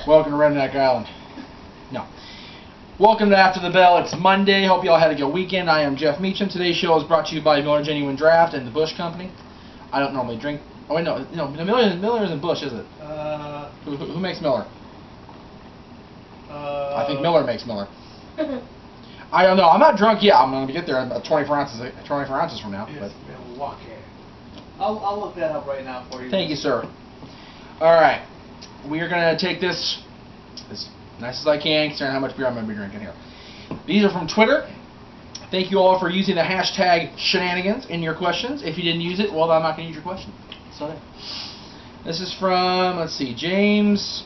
Welcome to Redneck Island. No. Welcome to After the Bell. It's Monday. Hope you all had a good weekend. I am Jeff Meacham. Today's show is brought to you by Miller Genuine Draft and the Bush Company. I don't normally drink. Oh wait, no, Miller isn't Bush, is it? Who makes Miller? I think Miller makes Miller. I don't know. I'm not drunk yet. I'm going to get there about 24 ounces from now. Yes, Milwaukee. I'll look that up right now for you. Thank you, sir. All right. We are going to take this as nice as I can, considering how much beer I'm going to be drinking here. These are from Twitter. Thank you all for using the hashtag shenanigans in your questions. If you didn't use it, well, I'm not going to use your question. So this is from, let's see, James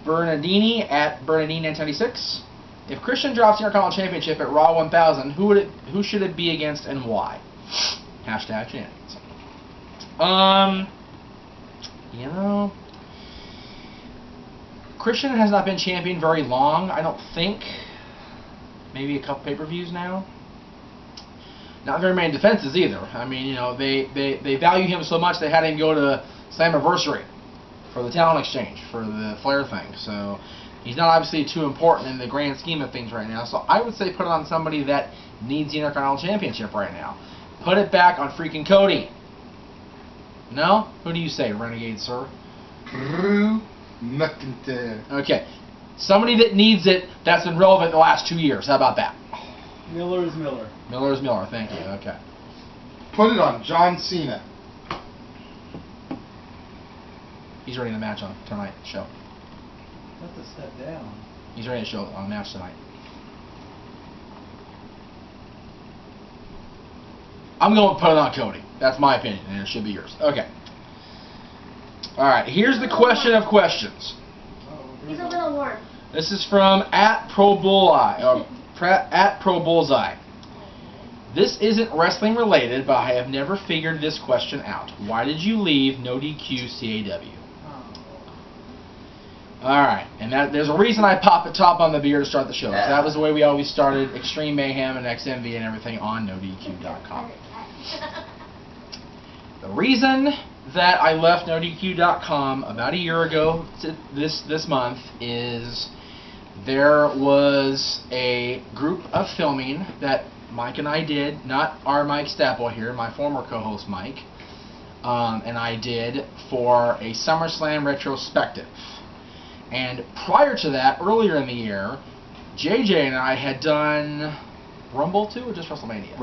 Bernardini at Bernardini996. If Christian drops the Intercontinental Championship at Raw 1000, who should it be against and why? Hashtag shenanigans. You know, Christian has not been champion very long, I don't think. Maybe a couple pay-per-views now. Not very many defenses either. I mean, you know, they value him so much they had him go to Slammiversary for the talent exchange, for the Flair thing. So he's not obviously too important in the grand scheme of things right now. So I would say put it on somebody that needs the Intercontinental Championship right now. Put it back on freaking Cody. No? Who do you say, Renegade, sir? Drew McIntyre. Okay. Somebody that needs it that's been relevant the last 2 years. How about that? Miller is Miller. Miller is Miller. Thank you. Okay. Put it on John Cena. He's ready to match on tonight's show. Have to step down. He's ready to show on a match tonight. I'm going to put it on Cody. That's my opinion, and it should be yours. Okay. All right. Here's the question of questions. He's a little warm. This is from @ProBullseye. @ProBullseye. This isn't wrestling related, but I have never figured this question out. Why did you leave No DQ CAW? Alright, and there's a reason I pop the top on the beer to start the show. That was the way we always started Extreme Mayhem and XMV and everything on NoDQ.com. The reason that I left NoDQ.com about a year ago this month is there was a group of filming that Mike and I did, not our Mike Staple here, my former co-host Mike, and I did for a SummerSlam retrospective. And prior to that, earlier in the year, JJ and I had done Rumble 2 or just WrestleMania?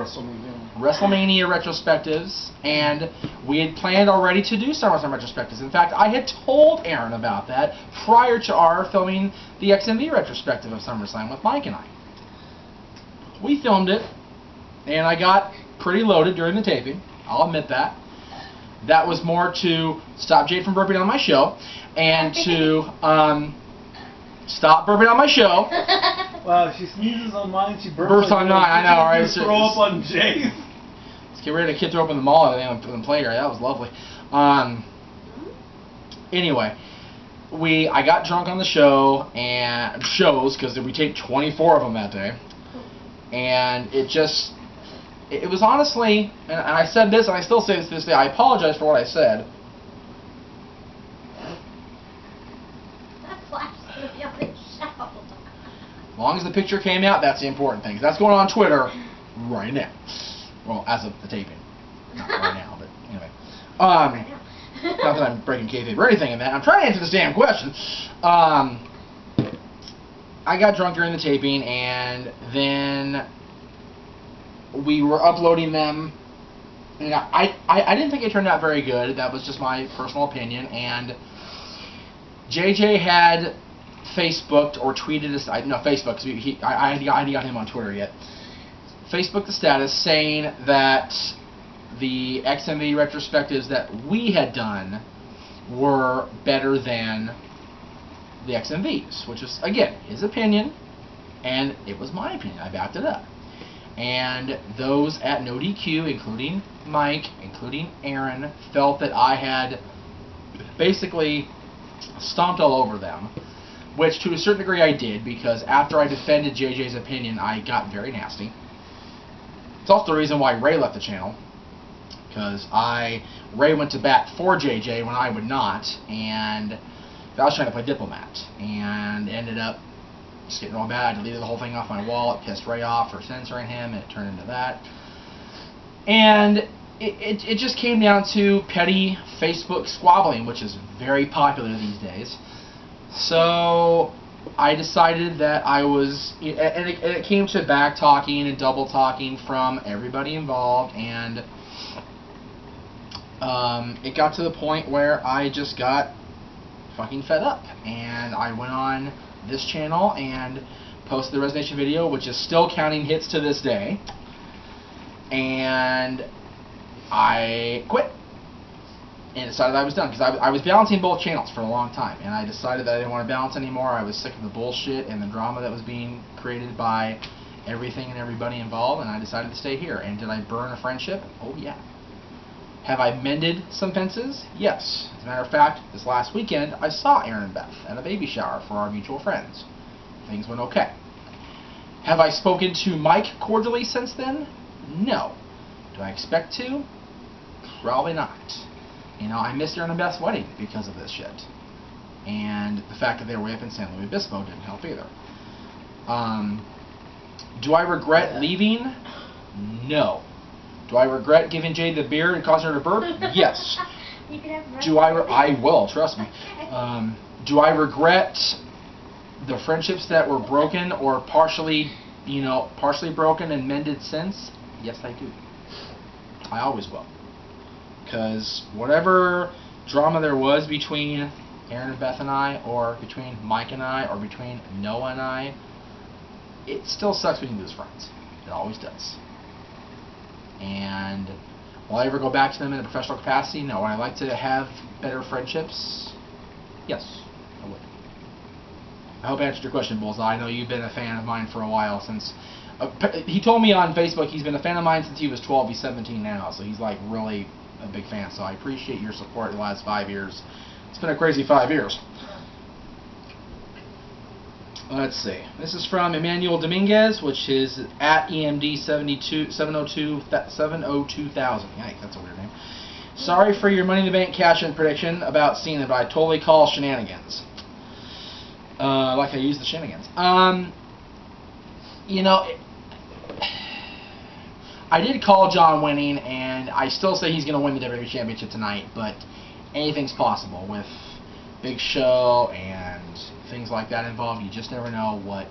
WrestleMania retrospectives, and we had planned already to do SummerSlam retrospectives. In fact, I had told Aaron about that prior to our filming the XMV retrospective of SummerSlam with Mike and I. We filmed it, and I got pretty loaded during the taping. I'll admit that. That was more to stop Jade from burping on my show, and to stop burping on my show. Wow, she sneezes on mine, she burps on mine, I know, right? Throw up on Jade. Let's get ready to kid throw up in the mall and then play her. That was lovely. Anyway, I got drunk on the show and shows because we taped 24 of them that day, and it was honestly, and I said this and I still say this to this day. I apologize for what I said. As long as the picture came out, that's the important thing. That's going on Twitter right now. Well, as of the taping. Not right now, but anyway. Not that I'm breaking kayfabe or anything in that. I'm trying to answer this damn question. I got drunk during the taping, and then we were uploading them. And I didn't think it turned out very good. That was just my personal opinion. And JJ had Facebooked or tweeted us. No, Facebook, because I hadn't got him on Twitter yet. Facebooked the status saying that the XMV retrospectives that we had done were better than the XMVs, which is, again, his opinion, and it was my opinion. I backed it up. And those at No DQ, including Mike, including Aaron, felt that I had basically stomped all over them, which to a certain degree I did, because after I defended JJ's opinion, I got very nasty. It's also the reason why Ray left the channel, because Ray went to bat for JJ when I would not, and I was trying to play Diplomat, and ended up just getting real bad. I deleted the whole thing off my wall. It pissed Ray off for censoring him, and it turned into that. And it just came down to petty Facebook squabbling, which is very popular these days. So I decided that I was, and it came to back talking and double talking from everybody involved, and it got to the point where I just got fucking fed up, and I went on this channel and posted the resignation video, which is still counting hits to this day, and I quit and decided I was done, because I was balancing both channels for a long time, and I decided that I didn't want to balance anymore. I was sick of the bullshit and the drama that was being created by everything and everybody involved, and I decided to stay here. And did I burn a friendship? Oh yeah. Have I mended some fences? Yes. As a matter of fact, this last weekend I saw Aaron and Beth at a baby shower for our mutual friends. Things went okay. Have I spoken to Mike cordially since then? No. Do I expect to? Probably not. You know, I missed Aaron and Beth's wedding because of this shit. And the fact that they were way up in San Luis Obispo didn't help either. Do I regret leaving? No. Do I regret giving Jade the beer and causing her to burp? Yes. You can have Do I will, trust me. Do I regret the friendships that were broken or partially broken and mended since? Yes, I do. I always will. Because whatever drama there was between Aaron and Beth and I, or between Mike and I, or between Noah and I, it still sucks when you lose friends. It always does. And will I ever go back to them in a professional capacity? No. Would I like to have better friendships? Yes, I would. I hope I answered your question, Bullseye. I know you've been a fan of mine for a while since... he told me on Facebook he's been a fan of mine since he was 12. He's 17 now, so he's like really a big fan. So I appreciate your support the last 5 years. It's been a crazy 5 years. Let's see. This is from Emmanuel Dominguez, which is at EMD 702,000. Yikes, that's a weird name. Sorry for your Money in the Bank cash-in prediction about Cena, but I totally call shenanigans. Like I use the shenanigans. You know, I did call John winning, and I still say he's going to win the WWE Championship tonight, but anything's possible with Big Show and things like that involved. You just never know what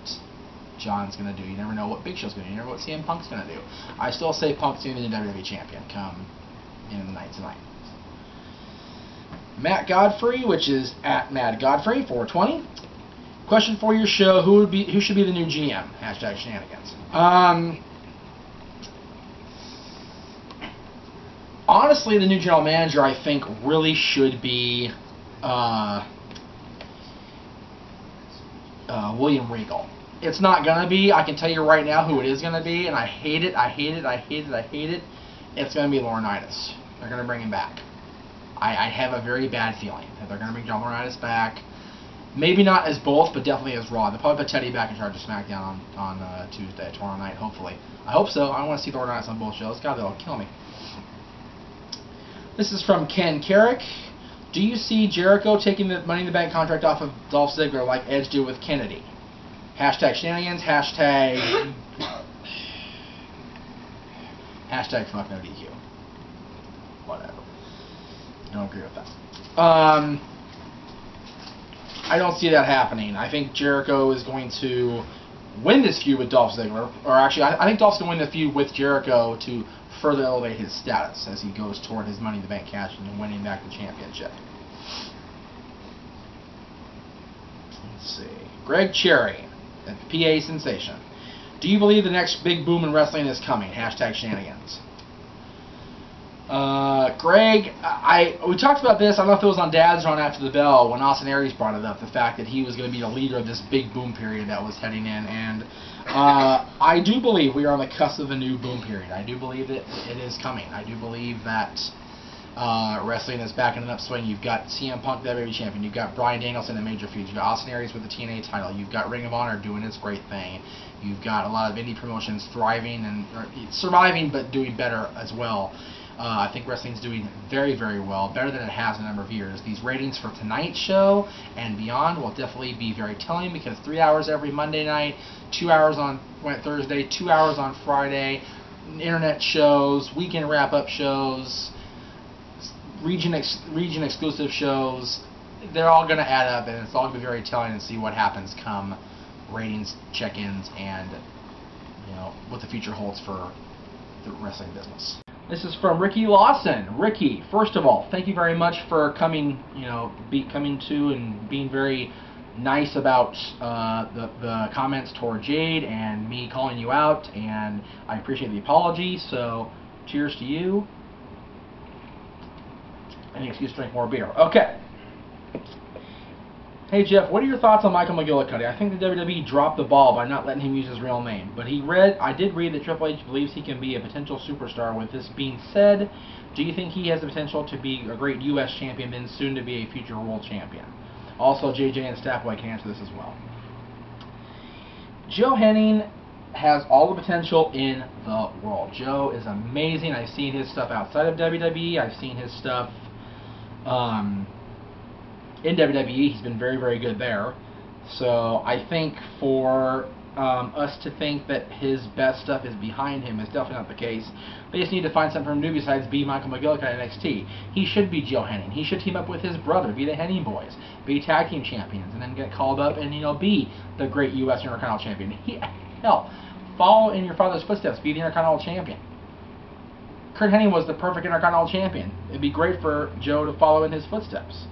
John's going to do. You never know what Big Show's going to do. You never know what CM Punk's going to do. I still say Punk's going to be the WWE Champion come in the night tonight. Matt Godfrey, which is at Mad Godfrey 420. Question for your show: Who should be the new GM? Hashtag shenanigans. Honestly, the new general manager, I think, really should be William Regal. It's not going to be. I can tell you right now who it is going to be, and I hate it, I hate it, I hate it, I hate it. It's going to be Laurinaitis. They're going to bring him back. I have a very bad feeling that they're going to bring John Laurinaitis back. Maybe not as both, but definitely as Raw. They'll probably put Teddy back in charge of SmackDown on Tuesday, tomorrow night, hopefully. I hope so. I want to see Laurinaitis on both shows. God, they'll kill me. This is from Ken Carrick. Do you see Jericho taking the Money in the Bank contract off of Dolph Ziggler like Edge did with Kennedy? Hashtag shenanigans. Hashtag fuck no DQ. Whatever. Don't agree with that. I don't see that happening. I think Jericho is going to win this feud with Dolph Ziggler. Or actually, I think Dolph's going to win the feud with Jericho to further elevate his status as he goes toward his Money in the Bank cash and winning back the championship. Let's see. Greg Cherry, at PA Sensation. Do you believe the next big boom in wrestling is coming? Hashtag shenanigans. Greg, we talked about this, I don't know if it was on Dad's Run After the Bell, when Austin Aries brought it up, the fact that he was going to be the leader of this big boom period that was heading in, and I do believe we are on the cusp of a new boom period. I do believe that it is coming. I do believe that wrestling is back in an upswing. You've got CM Punk, the WWE Champion. You've got Bryan Danielson in major feuds. You've got Austin Aries with the TNA title. You've got Ring of Honor doing its great thing. You've got a lot of indie promotions thriving and surviving, but doing better as well. I think wrestling's doing very, very well, better than it has in a number of years. These ratings for tonight's show and beyond will definitely be very telling, because 3 hours every Monday night, 2 hours on Thursday, 2 hours on Friday, internet shows, weekend wrap-up shows, region exclusive shows, they're all going to add up, and it's all going to be very telling and see what happens come ratings, check-ins, and what the future holds for the wrestling business. This is from Ricky Lawson. Ricky, first of all, thank you very much for coming, coming to and being very nice about the comments toward Jade and me calling you out, and I appreciate the apology. So, cheers to you. Any excuse to drink more beer. Okay. Hey Jeff, what are your thoughts on Michael McGillicuddy? I think the WWE dropped the ball by not letting him use his real name. But I did read that Triple H believes he can be a potential superstar. With this being said, do you think he has the potential to be a great U.S. champion, then soon to be a future world champion? Also, JJ and Staffway can answer this as well. Joe Henning has all the potential in the world. Joe is amazing. I've seen his stuff outside of WWE. I've seen his stuff in WWE. He's been very, very good there. So I think for us to think that his best stuff is behind him is definitely not the case. They just need to find something from new besides be Michael McGillicuddy at NXT. He should be Joe Henning. He should team up with his brother, be the Henning Boys, be tag team champions, and then get called up and be the great U.S. Intercontinental Champion. Hell, follow in your father's footsteps, be the Intercontinental Champion. Kurt Hennig was the perfect Intercontinental Champion. It'd be great for Joe to follow in his footsteps.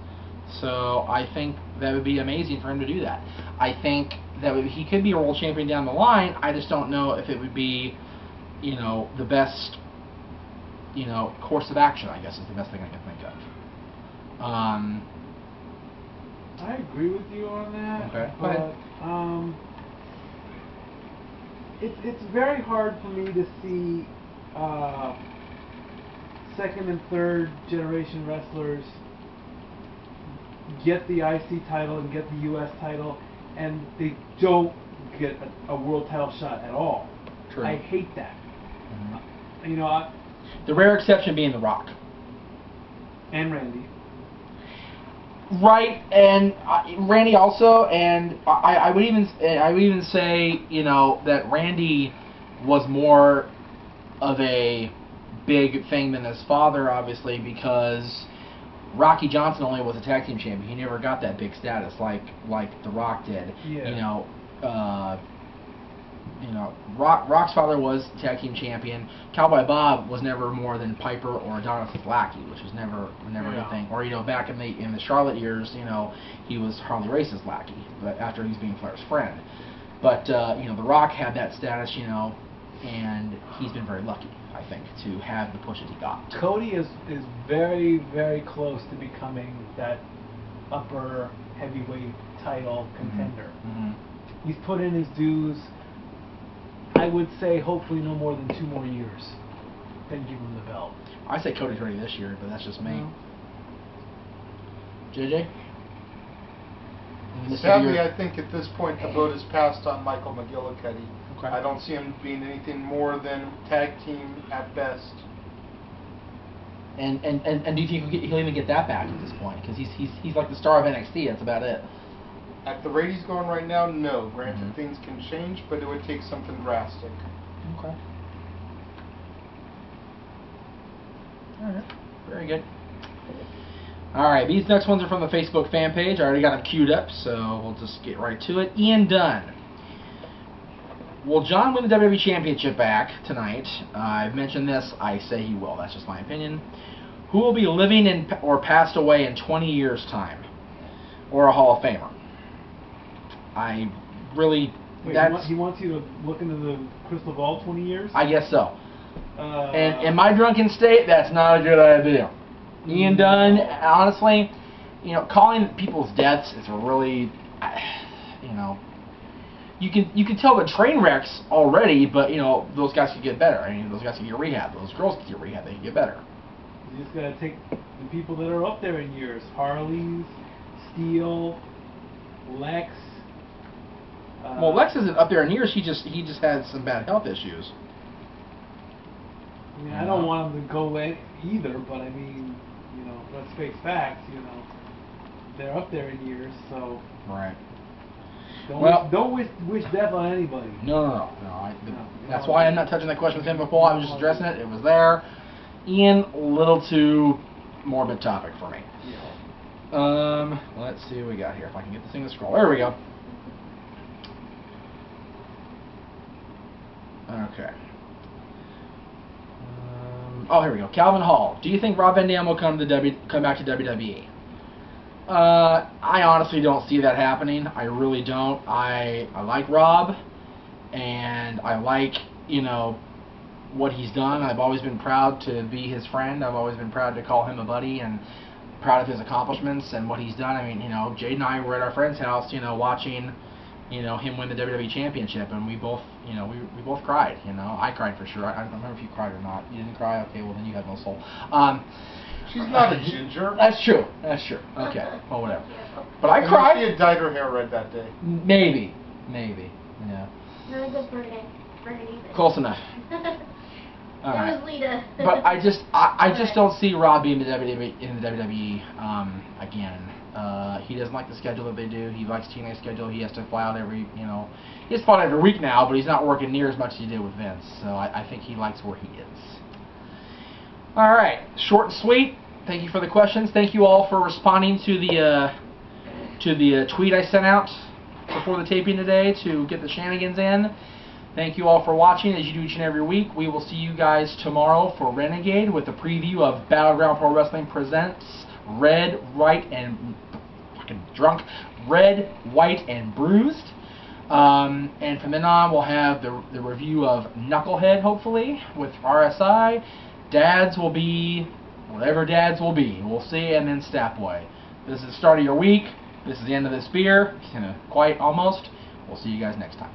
So I think that would be amazing for him to do that. I think that he could be a world champion down the line. I just don't know if it would be, the best, course of action, I guess is the best thing I can think of. I agree with you on that. Okay. But it's very hard for me to see second and third generation wrestlers get the IC title and get the US title, and they don't get a world title shot at all. True. I hate that. Mm-hmm. The rare exception being The Rock. And Randy. Right, and Randy also, and I would even say that Randy was more of a big thing than his father, obviously, because Rocky Johnson only was a tag team champion. He never got that big status like The Rock did. Yeah. Rock's father was tag team champion. Cowboy Bob was never more than Piper or Adonis' lackey, which was never a thing. Or back in the Charlotte years, he was Harley Race's lackey, but after he was being Flair's friend. But The Rock had that status, and he's been very lucky, I think, to have the push that he got. Cody is very, very close to becoming that upper heavyweight title contender. Mm-hmm. He's put in his dues. I would say hopefully no more than 2 more years. Then give him the belt. I say Cody's ready this year, but that's just me. JJ? Sadly, I think at this point the vote is passed on Michael McGillicuddy. Okay. I don't see him being anything more than tag team at best. And do you think he'll even get that back at this point? Because he's like the star of NXT. That's about it. At the rate he's going right now, no. Granted, things can change, but it would take something drastic. Okay. All right. Very good. All right. These next ones are from the Facebook fan page. I already got them queued up, so we'll just get right to it. Ian Dunn. Will John win the WWE Championship back tonight? I've mentioned this. I say he will. That's just my opinion. Who will be living or passed away in 20 years' time? Or a Hall of Famer? I really... Wait, he wants you to look into the crystal ball 20 years? I guess so. And in my drunken state, that's not a good idea. Ian Dunn, honestly, calling people's deaths is really, you can tell the train wrecks already, but those guys could get better. I mean, those guys can get rehab. Those girls can get rehab. They can get better. You just gotta take the people that are up there in years: Harley's, Steel, Lex. Well, Lex isn't up there in years. He just had some bad health issues. I mean, I don't want him to go in either, but I mean, you know, let's face facts. You know, they're up there in years, so Right. don't wish death on anybody. No. That's why I'm not touching that question with him before. I was just addressing it. It was there. Ian, a little too morbid topic for me. Yeah. Let's see what we got here. If I can get this thing to scroll. There we go. Okay. Here we go. Calvin Hall. Do you think Rob Van Dam will come back to WWE? I honestly don't see that happening. I really don't. I like Rob, and I like, you know, what he's done. I've always been proud to be his friend. I've always been proud to call him a buddy, and proud of his accomplishments and what he's done. I mean, you know, Jade and I were at our friend's house, you know, watching, you know, him win the WWE Championship, and we both, you know, we both cried. You know, I cried for sure. I don't remember if you cried or not. You didn't cry? Okay, well then you have no soul. She's not a ginger. That's true. Okay, well whatever. But I cried. She had dyed her hair red that day. Maybe, yeah. Not a good burgundy. Close enough. All It right. was Lita. But I just don't see Rob being in the WWE again. He doesn't like the schedule that they do. He likes TNA's schedule. He has to fly out every week now, but he's not working near as much as he did with Vince. So I think he likes where he is. All right, short and sweet. Thank you for the questions. Thank you all for responding to the tweet I sent out before the taping today to get the shenanigans in. Thank you all for watching, as you do each and every week. We will see you guys tomorrow for Renegade with a preview of Battleground Pro Wrestling Presents Red, White, and Bruised. And from then on, we'll have the review of Knucklehead, hopefully, with RSI. Dads will be whatever dads will be. We'll see, and then Stat Boy. This is the start of your week. This is the end of this beer. Quite almost. We'll see you guys next time.